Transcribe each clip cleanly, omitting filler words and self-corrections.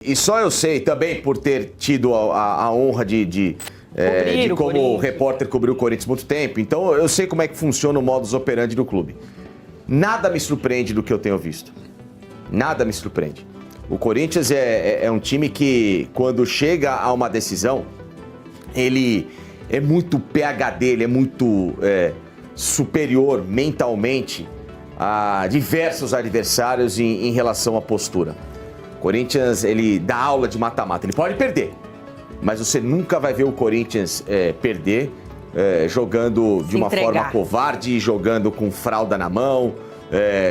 E só eu sei também, por ter tido a honra de como repórter cobrir o Corinthians muito tempo, então eu sei como é que funciona o modus operandi do clube. Nada me surpreende do que eu tenho visto. Nada me surpreende. O Corinthians é um time que, quando chega a uma decisão, ele é muito PhD, ele é muito superior mentalmente a diversos adversários em relação à postura. O Corinthians, ele dá aula de mata-mata. Ele pode perder, mas você nunca vai ver o Corinthians perder jogando de uma forma covarde, jogando com fralda na mão,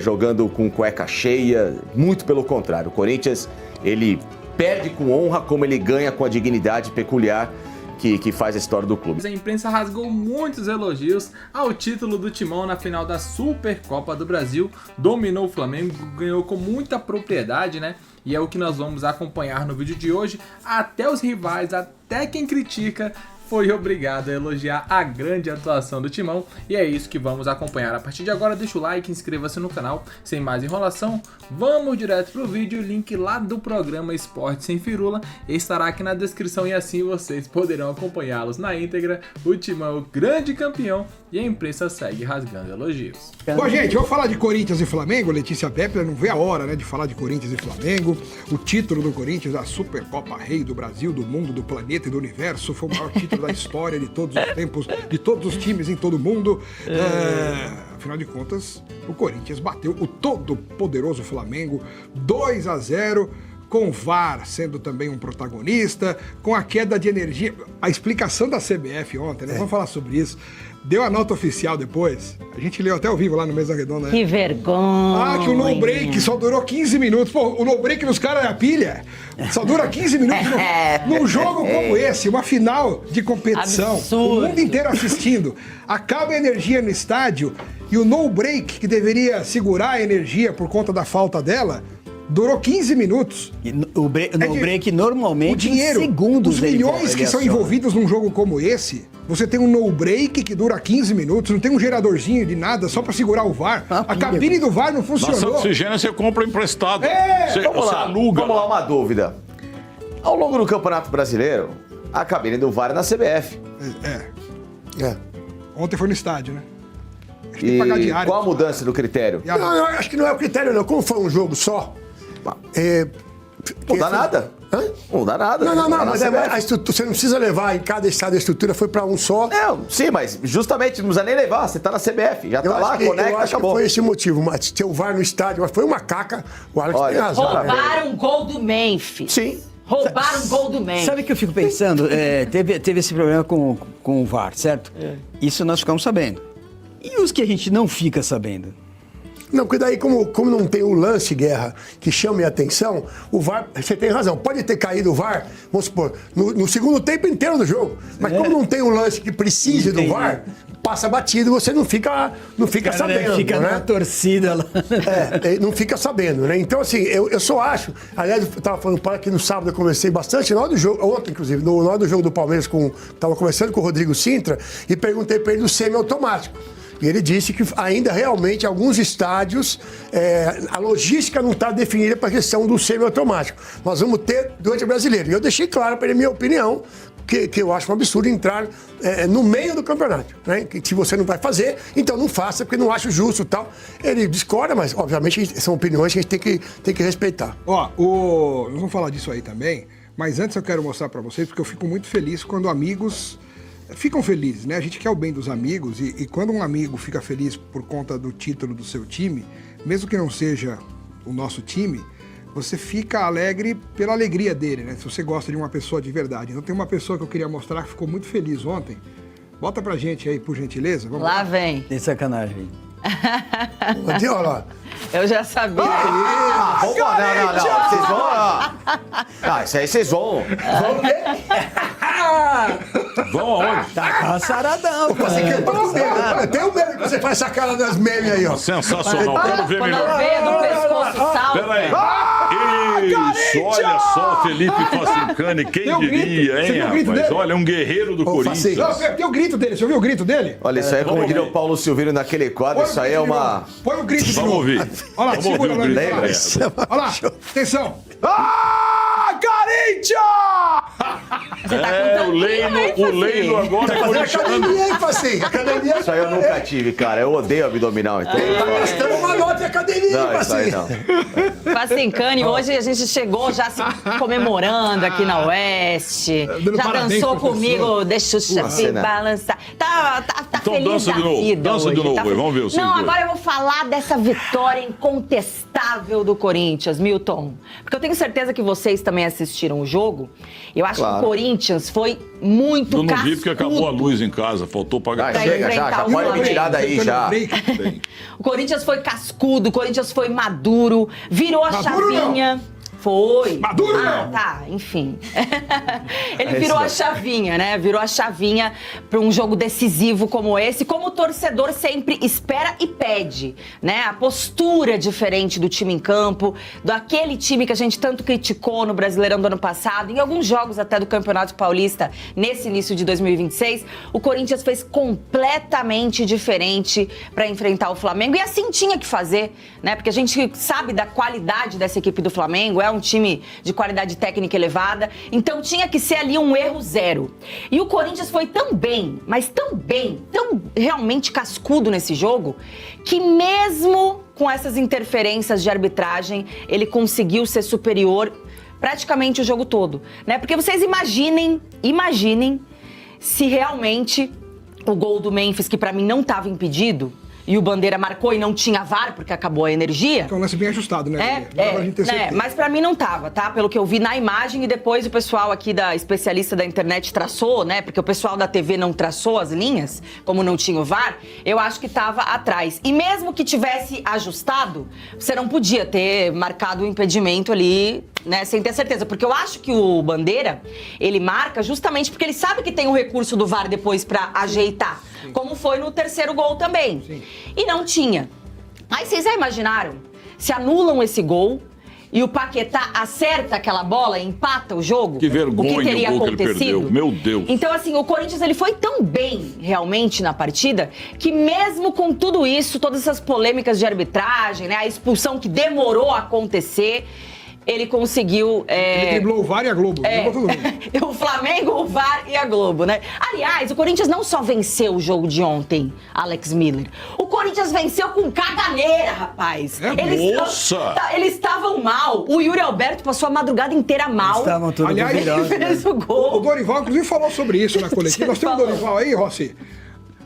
jogando com cueca cheia. Muito pelo contrário. O Corinthians, ele perde com honra como ele ganha com a dignidade peculiar que faz a história do clube. A imprensa rasgou muitos elogios ao título do Timão na final da Supercopa do Brasil, dominou o Flamengo, ganhou com muita propriedade, né? E é o que nós vamos acompanhar no vídeo de hoje. Até os rivais, até quem critica, foi obrigado a elogiar a grande atuação do Timão. E é isso que vamos acompanhar a partir de agora. Deixa o like, inscreva-se no canal. Sem mais enrolação, vamos direto pro vídeo. O link lá do programa Esporte Sem Firula estará aqui na descrição e assim vocês poderão acompanhá-los na íntegra. O Timão, o grande campeão, e a imprensa segue rasgando elogios. Bom, gente, vamos falar de Corinthians e Flamengo. Letícia Pepe não vê a hora, né, de falar de Corinthians e Flamengo. O título do Corinthians, a Supercopa Rei do Brasil, do mundo, do planeta e do universo, foi o maior título da história de todos os tempos, de todos os times em todo o mundo. Afinal de contas, o Corinthians bateu o todo poderoso Flamengo 2-0, com o VAR sendo também um protagonista, com a queda de energia. A explicação da CBF ontem, né? Vamos falar sobre isso. Deu a nota oficial depois. A gente leu até ao vivo lá no Mesa Redonda, né? Que vergonha. Que o no break só durou 15 minutos. Pô, o no break nos caras é a pilha. Só dura 15 minutos num jogo como esse, uma final de competição. Absurdo. O mundo inteiro assistindo. Acaba a energia no estádio e o no break, que deveria segurar a energia por conta da falta dela, durou 15 minutos. E o break normalmente o dinheiro, em segundos. Os milhões que são envolvidos num jogo como esse, você tem um no-break que dura 15 minutos, não tem um geradorzinho de nada só pra segurar o VAR. A cabine do VAR não funcionou. Nossa, oxigênio você compra emprestado. Vamos aluga. Vamos lá, uma dúvida. Ao longo do Campeonato Brasileiro, a cabine do VAR é na CBF. Ontem foi no estádio, né? Acho que E tem que pagar diário. qual a mudança do critério? Não, eu acho que não é o critério, não. Como foi um jogo só... Não dá nada. Hã? Não dá nada. Não, mas CBF. a estrutura, você não precisa levar em cada estado a estrutura, foi pra um só. Sim, mas justamente não precisa nem levar, você tá na CBF, já tá lá, conecta, eu acho acabou. que foi esse o motivo, mas ter o VAR no estádio, mas foi uma caca, o Alex tem razão. Roubaram um gol do Memphis. Sim. Roubaram um gol do Memphis. Sabe o que eu fico pensando? Teve esse problema com o VAR, certo? Isso nós ficamos sabendo. E os que a gente não fica sabendo? Não, porque daí, como não tem um lance, Guerra, que chame a atenção, o VAR, você tem razão, pode ter caído o VAR, vamos supor, no segundo tempo inteiro do jogo. Mas como não tem um lance que precise do VAR, passa batido e você não fica sabendo. Fica né? na torcida lá. Não fica sabendo, né? Então, assim, eu só acho. Aliás, eu tava falando para que no sábado eu conversei bastante, na hora do jogo, ontem, inclusive, na hora do jogo do Palmeiras, tava conversando com o Rodrigo Sintra e perguntei para ele do semiautomático. E ele disse que ainda realmente alguns estádios, a logística não está definida para a questão do semiautomático. Nós vamos ter durante o brasileiro. E eu deixei claro para ele a minha opinião, que eu acho um absurdo entrar no meio do campeonato. Né? Que se você não vai fazer, então não faça, porque não acho justo e tal. Ele discorda, mas obviamente são opiniões que a gente tem que respeitar. Nós vamos falar disso aí também, mas antes eu quero mostrar para vocês, porque eu fico muito feliz quando amigos ficam felizes, né? A gente quer o bem dos amigos e quando um amigo fica feliz por conta do título do seu time, mesmo que não seja o nosso time, você fica alegre pela alegria dele, né? Se você gosta de uma pessoa de verdade. Então tem uma pessoa que eu queria mostrar que ficou muito feliz ontem. Bota pra gente aí, por gentileza. Vamos lá vem. Tem sacanagem. Olha lá. Eu já sabia. Vamos lá, não. Vocês vão, isso aí vocês vão. Vão aonde? Tá caçaradão, Eu tenho medo que você faz essa cara das memes aí, ó. Sensacional, quero ver Quando melhor. a veia do pescoço salta. Peraí. Isso, olha só, Felipe Facincani, quem Tem o grito. diria, Você hein, viu o grito rapaz? dele? Olha, um guerreiro do Corinthians. Não, tem o grito dele, você ouviu o grito dele? Olha, isso aí é como Vamos diria ouvir. o Paulo Silveira naquele quadro, isso aí é uma... Põe o grito de Vamos novo. ouvir. Olha lá, Vamos ouvir segura o lá. grito. Lembra? Olha lá, atenção. Você tá com o Leino agora é Fazer corintiano. academia, hein, Facinho? Academia. Isso aí eu nunca tive, cara. Eu odeio abdominal, então. Tá gastando uma nota de academia, hein, Não, isso aí Facinho? não. Facincani, hoje a gente chegou já se comemorando aqui na Oeste. Dando Já parabéns dançou pro comigo, professor. deixa o chefe cena. balançar. Tá Então feliz dança da de novo, vida dança de hoje, novo tá aí, feliz. vamos ver vocês Não, dois. agora eu vou falar dessa vitória incontestável do Corinthians, Milton. Porque eu tenho certeza que vocês também assistiram o jogo. Eu acho que Claro. o Corinthians foi muito Eu não cascudo. vi porque acabou a luz em casa, faltou pagar. Vai, Pra chega já, enfrentar já o pode me Flamengo. tirar daí já. O Corinthians foi cascudo, o Corinthians foi maduro, virou a Maduro chavinha. Foi. Maduro Ah, não. tá, enfim. Ele Esse virou não. a chavinha, né? Virou a chavinha para um jogo decisivo como esse, como o torcedor sempre espera e pede, né? A postura diferente do time em campo, daquele time que a gente tanto criticou no Brasileirão do ano passado, em alguns jogos até do Campeonato Paulista, nesse início de 2026, o Corinthians fez completamente diferente para enfrentar o Flamengo e assim tinha que fazer, né? Porque a gente sabe da qualidade dessa equipe do Flamengo, é um time de qualidade técnica elevada, então tinha que ser ali um erro zero. E o Corinthians foi tão bem, mas tão bem, tão realmente cascudo nesse jogo, que mesmo com essas interferências de arbitragem, ele conseguiu ser superior praticamente o jogo todo, né? Porque vocês imaginem se realmente o gol do Memphis, que pra mim não estava impedido, e o Bandeira marcou e não tinha VAR, porque acabou a energia. É um lance bem ajustado, né? Dá pra gente ter né? certeza. Mas pra mim não tava, tá? Pelo que eu vi na imagem e depois o pessoal aqui da especialista da internet traçou, né? Porque o pessoal da TV não traçou as linhas, como não tinha o VAR, eu acho que tava atrás. E mesmo que tivesse ajustado, você não podia ter marcado o impedimento ali, né? Sem ter certeza. Porque eu acho que o Bandeira, ele marca justamente porque ele sabe que tem o recurso do VAR depois pra ajeitar. Como foi no terceiro gol também. Sim. E não tinha. Aí vocês já imaginaram? Se anulam esse gol e o Paquetá acerta aquela bola e empata o jogo? Que vergonha o que teria o gol que ele acontecido? perdeu. Meu Deus. Então, assim, o Corinthians ele foi tão bem, realmente, na partida, que mesmo com tudo isso, todas essas polêmicas de arbitragem, né, a expulsão que demorou a acontecer, ele conseguiu... Ele driblou o VAR e a Globo. Driblou todo mundo. O Flamengo, o VAR e a Globo, né? Aliás, o Corinthians não só venceu o jogo de ontem, Alex Miller. O Corinthians venceu com caganeira, rapaz. Nossa! Eles estavam mal. O Yuri Alberto passou a madrugada inteira mal. Estavam todos Aliás, duvidosos, né? Fez o O gol. Dorival, inclusive, falou sobre isso na coletiva. Nós temos o Falou. Dorival aí, Rossi?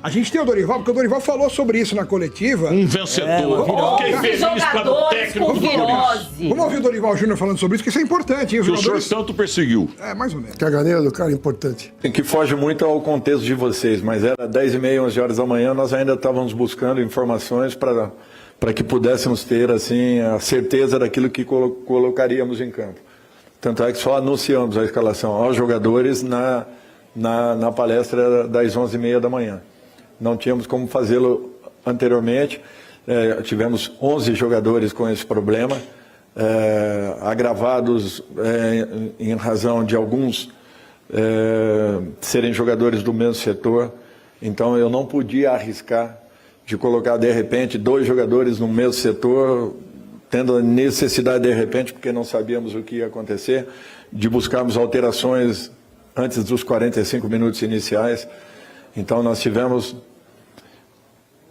A gente tem o Dorival, porque o Dorival falou sobre isso na coletiva. Um vencedor. Fiquei feliz para o Jogadores técnico com do Corinthians. virose. Vamos ouvir o Dorival Júnior falando sobre isso, que isso é importante, hein? Os Que o senhor jogadores... tanto perseguiu. É, mais ou menos. Caganeiro do cara, importante. Que foge muito ao contexto de vocês, mas era 10h30, 11 horas da manhã, nós ainda estávamos buscando informações para que pudéssemos ter assim a certeza daquilo que colocaríamos em campo. Tanto é que só anunciamos a escalação aos jogadores na palestra das 11h30 da manhã. Não tínhamos como fazê-lo anteriormente, tivemos 11 jogadores com esse problema, agravados em razão de alguns serem jogadores do mesmo setor, então eu não podia arriscar de colocar de repente 2 jogadores no mesmo setor, tendo a necessidade de repente, porque não sabíamos o que ia acontecer, de buscarmos alterações antes dos 45 minutos iniciais. Então nós tivemos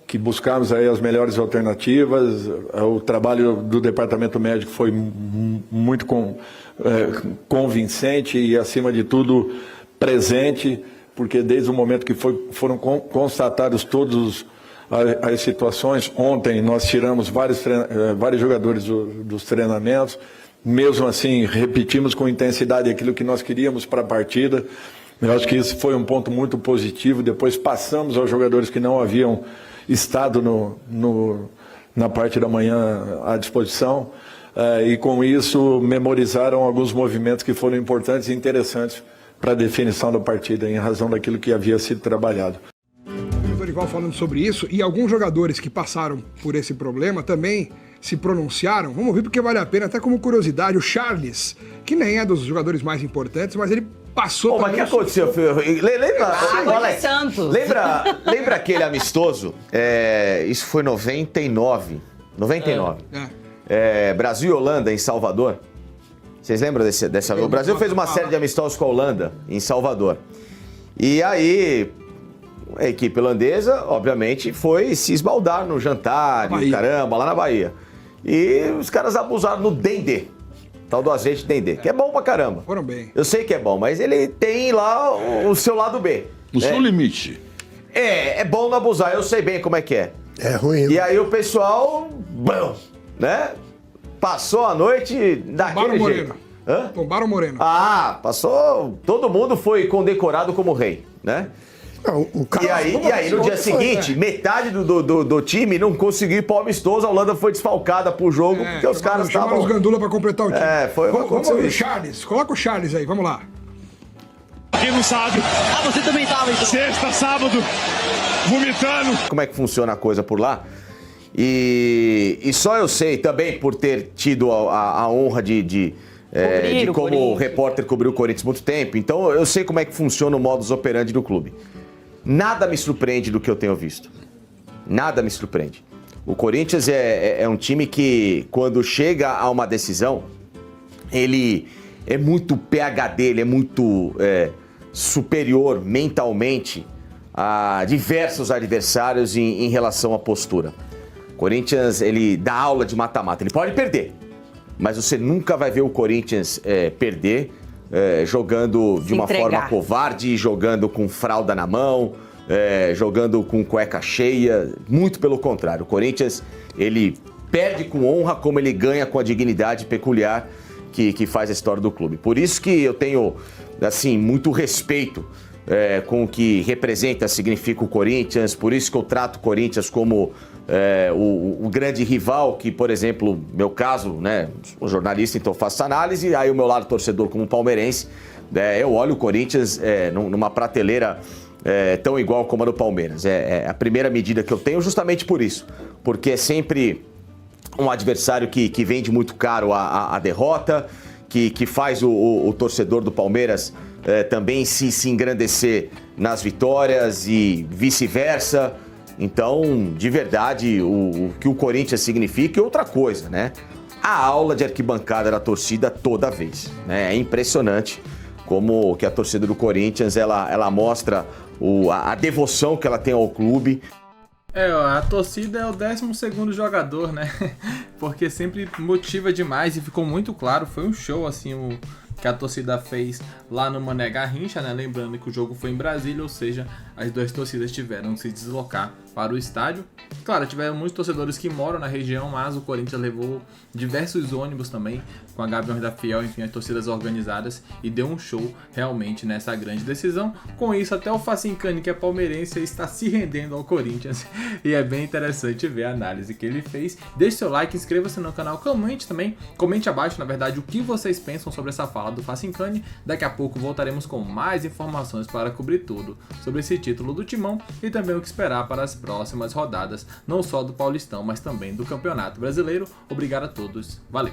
que buscarmos aí as melhores alternativas. O trabalho do departamento médico foi muito convincente e, acima de tudo, presente, porque desde o momento que foram constatados todos as situações, ontem nós tiramos vários jogadores dos treinamentos, mesmo assim repetimos com intensidade aquilo que nós queríamos para a partida. Eu acho que isso foi um ponto muito positivo. Depois passamos aos jogadores que não haviam estado na parte da manhã à disposição, e com isso memorizaram alguns movimentos que foram importantes e interessantes para a definição da partida, em razão daquilo que havia sido trabalhado. O Dorival falando sobre isso, e alguns jogadores que passaram por esse problema também se pronunciaram. Vamos ouvir porque vale a pena, até como curiosidade, o Charles, que nem é dos jogadores mais importantes, mas ele passou... Pô, mas o que aconteceu, Fio? Lembra, Água de Alex, Santos. lembra aquele amistoso? Isso foi 99. 99. Brasil e Holanda em Salvador. Vocês lembram dessa? O Brasil fez uma série de amistosos com a Holanda, em Salvador. E aí, a equipe holandesa, obviamente, foi se esbaldar no jantar, e caramba, lá na Bahia. E os caras abusaram no dendê, tal do azeite dendê, que é bom pra caramba. Foram bem. Eu sei que é bom, mas ele tem lá o seu lado B. O seu limite. É bom não abusar, eu sei bem como é que é. É ruim. E aí o pessoal, né, passou a noite daquele jeito. Hã? Tombaram o Moreno. Ah, passou, todo mundo foi condecorado como rei, né? Não, o cara, E aí no dia seguinte, metade do time não conseguiu ir pro amistoso, a Holanda foi desfalcada pro jogo, porque os caras Chamaram estavam... os Gandula pra completar o time. foi Vamos aconteceu ver o isso. Charles. Coloca o Charles aí, vamos lá. Quem não sabe. Ah, você também tava, então. Sexta, sábado, vomitando. Como é que funciona a coisa por lá? E só eu sei também, por ter tido a honra de como repórter cobrir o Corinthians muito tempo, então eu sei como é que funciona o modus operandi do clube. Nada me surpreende do que eu tenho visto. Nada me surpreende. O Corinthians é um time que, quando chega a uma decisão, ele é muito PhD, ele é muito superior mentalmente a diversos adversários em relação à postura. O Corinthians, ele dá aula de mata-mata. Ele pode perder, mas você nunca vai ver o Corinthians perder jogando de uma forma covarde, jogando com fralda na mão, jogando com cueca cheia. Muito pelo contrário. O Corinthians, ele perde com honra como ele ganha com a dignidade peculiar que faz a história do clube. Por isso que eu tenho, assim, muito respeito com o que representa, significa o Corinthians. Por isso que eu trato o Corinthians como o grande rival, que, por exemplo, meu caso, né, sou jornalista, então faço análise, aí o meu lado torcedor como palmeirense, eu olho o Corinthians numa prateleira tão igual como a do Palmeiras. É a primeira medida que eu tenho justamente por isso, porque é sempre um adversário que vende muito caro a derrota, que faz o torcedor do Palmeiras também se engrandecer nas vitórias e vice-versa. Então, de verdade, o que o Corinthians significa é outra coisa, né? A aula de arquibancada da torcida toda vez, né? É impressionante como que a torcida do Corinthians, ela mostra a devoção que ela tem ao clube. A torcida é o 12º jogador, né? Porque sempre motiva demais e ficou muito claro, foi um show, assim, que a torcida fez lá no Mané Garrincha, né? Lembrando que o jogo foi em Brasília, ou seja, as duas torcidas tiveram que se deslocar para o estádio. Claro, tiveram muitos torcedores que moram na região, mas o Corinthians levou diversos ônibus também, com a Gaviões da Fiel, enfim, as torcidas organizadas, e deu um show realmente nessa grande decisão. Com isso, até o Facincani, que é palmeirense, está se rendendo ao Corinthians, e é bem interessante ver a análise que ele fez. Deixe seu like, inscreva-se no canal, comente abaixo, na verdade, o que vocês pensam sobre essa fala do Facincani. Daqui a pouco voltaremos com mais informações para cobrir tudo sobre esse título do Timão e também o que esperar para as próximas rodadas, não só do Paulistão, mas também do Campeonato Brasileiro. Obrigado a todos, valeu!